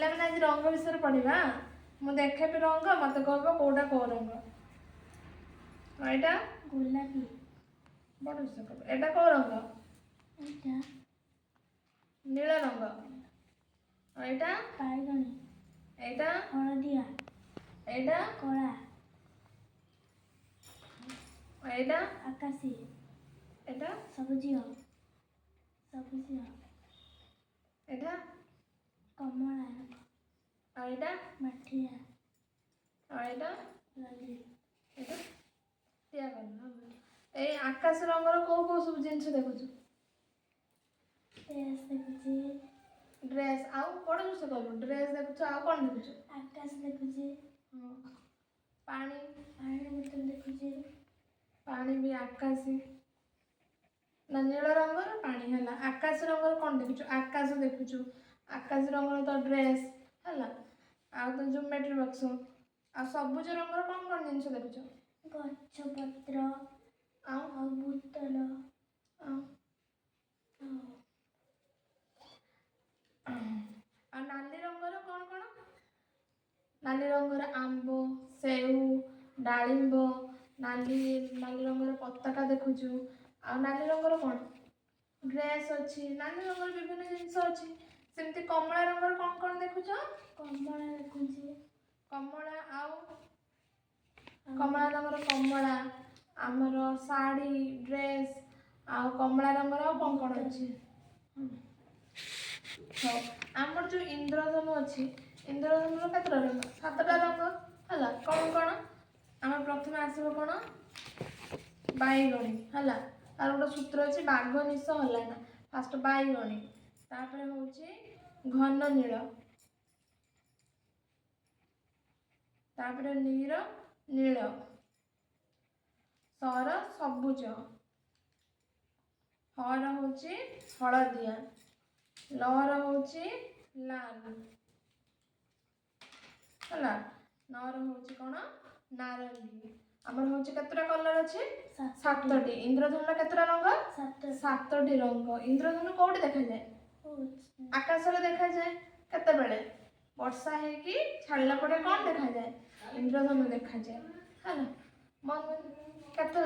ପିଲାମାନେ ଆଜି ରଙ୍ଗ ବିଷୟରେ ପଢିବା। ମୁଁ ଦେଖେବି ରଙ୍ଗ, ମତେ କହିବ କୋଉଟା କୋଉ ରଙ୍ଗ। ଏଇଟା ଗୋଲାପୀ। ବଡ ବିଷୟ କହିବ। ଏଇଟା କୋଉ ରଙ୍ଗ? ଏଇଟା ନୀଳ ରଙ୍ଗ। ଏଇଟା ବାଇଗଣୀ। ଏଇଟା ହଳଦିଆ। ଏଇଟା କଳା। ଏଇଟା ଆକାଶୀ। ଏଇଟା ସବୁଜିଆ। ସବୁଜିଆ। ଏଇଟା କମଳା। ଏଇଟା ମାଠିଆ। ଏଇଟା ଲାଲି। ଏଇଟା ତିଆ କଲର। ଏଇ ଆକାଶ ରଙ୍ଗର କୋଉ କୋଉ ସବୁ ଜିନିଷ ଦେଖୁଛୁ? ଡ୍ରେସ୍ ଦେଖୁଛି। ଡ୍ରେସ୍। ଆଉ ବଡ ଜିନିଷ କହିବୁ। ଡ୍ରେସ୍ ଦେଖୁଛୁ, ଆଉ କଣ ଦେଖୁଛୁ? ଆକାଶ ଦେଖୁଛି। ପାଣି। ପାଣି ବୋତଲ ଦେଖୁଛି। ପାଣି ବି ଆକାଶୀ ନା ନୀଳ ରଙ୍ଗର ପାଣି ହେଲା। ଆକାଶ ରଙ୍ଗର କଣ ଦେଖୁଛୁ? ଆକାଶ ଦେଖୁଛୁ। ଆକାଶ ରଙ୍ଗର ତ ଡ୍ରେସ୍ ହେଲା। ଆଉ ତ ଜୋମେଟ୍ରି ବକ୍ସ। ଆଉ ସବୁଜ ରଙ୍ଗର କଣ କଣ ଜିନିଷ ଦେଖୁଛ? ଗଛ ପତ୍ର। ଆଉ ବୋତଲ। ଆଉ ନାଲି ରଙ୍ଗର କଣ କଣ? ନାଲି ରଙ୍ଗର ଆମ୍ବ, ସେଉ, ଡାଳିମ୍ବ। ନାଲି ରଙ୍ଗର ପତାକା ଦେଖୁଛୁ। ଆଉ ନାଲି ରଙ୍ଗର କଣ? ଡ୍ରେସ୍ ଅଛି। ନାଲି ରଙ୍ଗର ବିଭିନ୍ନ ଜିନିଷ ଅଛି। ସେମିତି କମଳା ରଙ୍ଗର କଣ କଣ ଦେଖୁଛ? କମଳା ଦେଖୁଛି। କମଳା ଆଉ କମଳା ରଙ୍ଗର କମଳା, ଆମର ଶାଢ଼ୀ, ଡ୍ରେସ୍। ଆଉ କମଳା ରଙ୍ଗର ଆଉ କଣ କଣ ଅଛି? ହଉ, ଆମର ଯୋଉ ଇନ୍ଦ୍ରଧନୁ ଅଛି, ଇନ୍ଦ୍ରଧନୁର କେତେଟା ରଙ୍ଗ? 7ଟା ରଙ୍ଗ ହେଲା। କଣ କଣ? ଆମର ପ୍ରଥମେ ଆସିବ କଣ? ବାଇଗଣୀ ହେଲା। ତାର ଗୋଟେ ସୂତ୍ର ଅଛି, ବାଘ ନିଶ ହଲାନା। ଫାଷ୍ଟ ବାଇଗଣୀ, ତାପରେ ହଉଛି ଘନ ନୀଳ, ତାପରେ ନୀଳ, ସର ସବୁଜ, ହର ହଉଛି ହଳଦିଆ, ଲହର ହଉଛି ଲାଲ ହେଲା। ନର ହଉଛି କଣ? ନାରଙ୍ଗୀ। ଆମର ହଉଛି କେତେଟା କଲର ଅଛି? 7ଟି। ଇନ୍ଦ୍ରଧନୁର କେତେଟା ରଙ୍ଗ? 7ଟି ରଙ୍ଗ। ଇନ୍ଦ୍ରଧନୁ କୋଉଠି ଦେଖାଯାଏ? ଆକାଶରେ ଦେଖାଯାଏ। କେତେବେଳେ? ବର୍ଷା ହେଇକି ଛାଡ଼ିଲା ପରେ କଣ ଦେଖାଯାଏ? ଇନ୍ଦ୍ରଧନୁ ଦେଖାଯାଏ ହେଲା। କେତେ